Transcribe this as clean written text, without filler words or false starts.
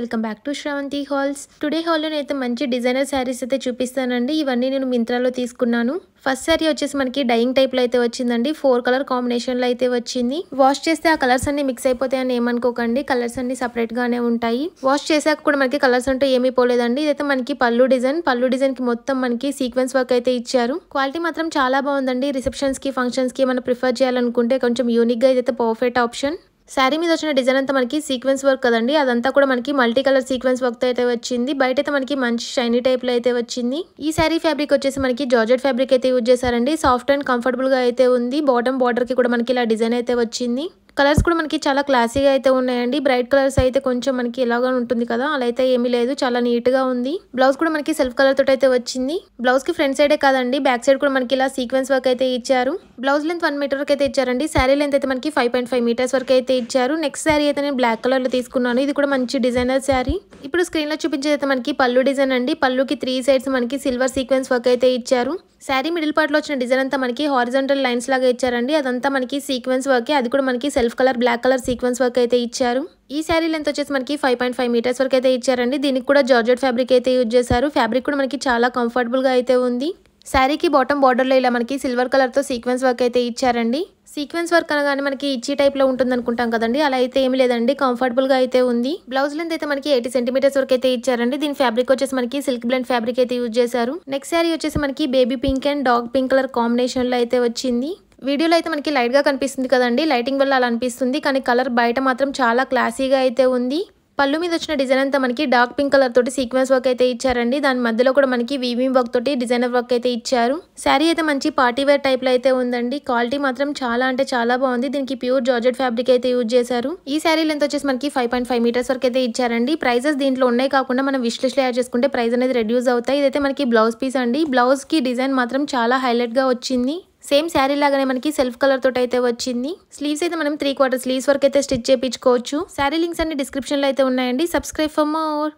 Welcome back to Sravanthi halls. Today హాల్లో అయితే మంచి డిజైనర్ శారీస్ అయితే చూపిస్తానండి. ఇవన్నీ నేను మింత్రాలో తీసుకున్నాను. ఫస్ట్ శారీ వచ్చేసి మనకి డైయింగ్ టైప్ లో అయితే వచ్చిందండి. 4 కలర్ కాంబినేషన్ లో అయితే వచ్చింది. వాష్ చేస్తే ఆ కలర్స్ అన్ని మిక్స్ అయిపోతాయని ఏమనుకోకండి, కలర్స్ అన్ని సపరేట్ గానే ఉంటాయి. వాష్ చేసాక కూడా మనకి కలర్స్ అంటూ ఏమీ పోలేదండి. ఇదైతే మనకి పళ్ళు డిజైన్ కి మొత్తం మనకి సీక్వెన్స్ వర్క్ అయితే ఇచ్చారు. క్వాలిటీ మాత్రం చాలా బాగుందండి. రిసెప్షన్స్ కి ఫంక్షన్స్ కి మనం ప్రిఫర్ చేయాలనుకుంటే కొంచెం యూనిక్ గా ఇదైతే పర్ఫెక్ట్ ఆప్షన్. శారీ మీద వచ్చిన డిజైన్ అంతా మనకి సీక్వెన్స్ వర్క్ కదండి, అదంతా కూడా మనకి మల్టీ కలర్ సీక్వెన్స్ వర్క్ అయితే వచ్చింది. బయట అయితే మనకి మంచి షైనీ టైప్ లో అయితే వచ్చింది. ఈ శారీ ఫ్యాబ్రిక్ వచ్చేసి మనకి జార్జెట్ ఫ్యాబ్రిక్ అయితే యూజ్ చేశారండి. సాఫ్ట్ అండ్ కంఫర్టబుల్ గా అయితే ఉంది. బాటమ్ బార్డర్ కి కూడా మనకి ఇలా డిజైన్ అయితే వచ్చింది. కలర్స్ కూడా మనకి చాలా క్లాసీగా అయితే ఉన్నాయండి. బ్రైట్ కలర్స్ అయితే కొంచెం మనకి ఇలాగా ఉంటుంది కదా, అలా అయితే ఏమీ లేదు, చాలా నీట్ గా ఉంది. బ్లౌజ్ కూడా మనకి సెల్ఫ్ కలర్ తోటి అయితే వచ్చింది. బ్లౌజ్ కి ఫ్రంట్ సైడే కాదండి, బ్యాక్ సైడ్ కూడా మనకి ఇలా సీక్వెన్స్ వర్క్ అయితే ఇచ్చారు. బ్లౌజ్ లెంత్ 1 మీటర్ వరకు అయితే ఇచ్చారండి. శారీ లెంత్ అయితే మనకి 5.5 మీటర్స్ వరకు అయితే ఇచ్చారు. నెక్స్ట్ శారీ అయితే నేను బ్లాక్ కలర్ లో తీసుకున్నాను. ఇది కూడా మంచి డిజైనర్ శారీ. ఇప్పుడు స్క్రీన్ లో చూపించేది అయితే మనకి పళ్ళు డిజైన్ అండి. పళ్ళుకి 3 సైడ్స్ మనకి సిల్వర్ సీక్వెన్స్ వర్క్ అయితే ఇచ్చారు. శారీ మిడిల్ పార్ట్ లో వచ్చిన డిజైన్ అంతా మనకి హారిజాంటల్ లైన్స్ లాగా ఇచ్చారండి. అదంతా మనకి సీక్వెన్స్ వర్క్, అది కూడా మనకి self colour black colour sequence work అయితే ఇచ్చారు. ఈ శారీ లెంత్ వచ్చేసి మనకి 5.5 మీటర్స్ వరకు అయితే ఇచ్చారండి. దీనికి కూడా జార్జెట్ ఫ్యాబ్రిక్ అయితే యూజ్ చేశారు. ఫ్యాబ్రిక్ కూడా మనకి చాలా కంఫర్టబుల్ గా అయితే ఉంది. శారీకి బాటమ్ బార్డర్ లో ఇలా మనకి సిల్వర్ కలర్ తో సీక్వెన్స్ వర్క్ అయితే ఇచ్చారండి. సీక్వెన్స్ వర్క్ అనగానే మనకి ఇచ్చి టైప్ లో ఉంటుంది అనుకుంటాం కదండి, అలా అయితే ఏమి లేదండి, కంఫర్టబుల్ గా అయితే ఉంది. బ్లౌజ్ లెంత్ అయితే మనకి 80 సెంటీమీటర్స్ వరకు అయితే ఇచ్చారండి. దీని ఫ్యాబ్రిక్ వచ్చేసి మనకి సిల్క్ బ్లెండ్ ఫ్యాబ్రిక్ అయితే యూజ్ చేశారు. నెక్స్ట్ శారీ వచ్చేసి మనకి baby pink and dark pink colour combination లో అయితే వచ్చింది. వీడియోలో అయితే మనకి లైట్ గా కనిపిస్తుంది కదండి, లైటింగ్ వల్ల అలా అనిపిస్తుంది, కానీ కలర్ బయట మాత్రం చాలా క్లాసీగా అయితే ఉంది. పళ్ళు మీద వచ్చిన డిజైన్ అంతా మనకి డార్క్ పింక్ కలర్ తోటి సీక్వెన్స్ వర్క్ అయితే ఇచ్చారండి. దాని మధ్యలో కూడా మనకి వీవింగ్ వర్క్ తోటి డిజైనర్ వర్క్ అయితే ఇచ్చారు. శారీ అయితే మంచి పార్టీ వేర్ టైప్ లో అయితే ఉందండి. క్వాలిటీ మాత్రం చాలా అంటే చాలా బాగుంది. దీనికి ప్యూర్ జార్జెట్ ఫ్యాబ్రిక్ అయితే యూజ్ చేశారు. ఈ శారీ లెంత్ వచ్చేసి మనకి 5.5 మీటర్స్ వరకు అయితే ఇచ్చారండి. ప్రైజెస్ దీంట్లో ఉన్నాయి కాకుండా మనం విష్ లిస్ట్ లో యాడ్ చేసుకుంటే ప్రైస్ అనేది రెడ్యూస్ అవుతాయి. ఇదైతే మనకి బ్లౌజ్ పీస్ అండి. బ్లౌజ్ కి డిజైన్ మాత్రం చాలా హైలైట్ గా వచ్చింది. సేమ్ శారీ లాగానే మనకి సెల్ఫ్ కలర్ తోటి అయితే వచ్చింది. స్లీవ్స్ అయితే మనం 3/4 స్లీవ్స్ వరకు అయితే స్టిచ్ చేయించుకోవచ్చు. శారీ లింక్స్ అన్ని డిస్క్రిప్షన్ లో అయితే ఉన్నాయండి. Subscribe for more.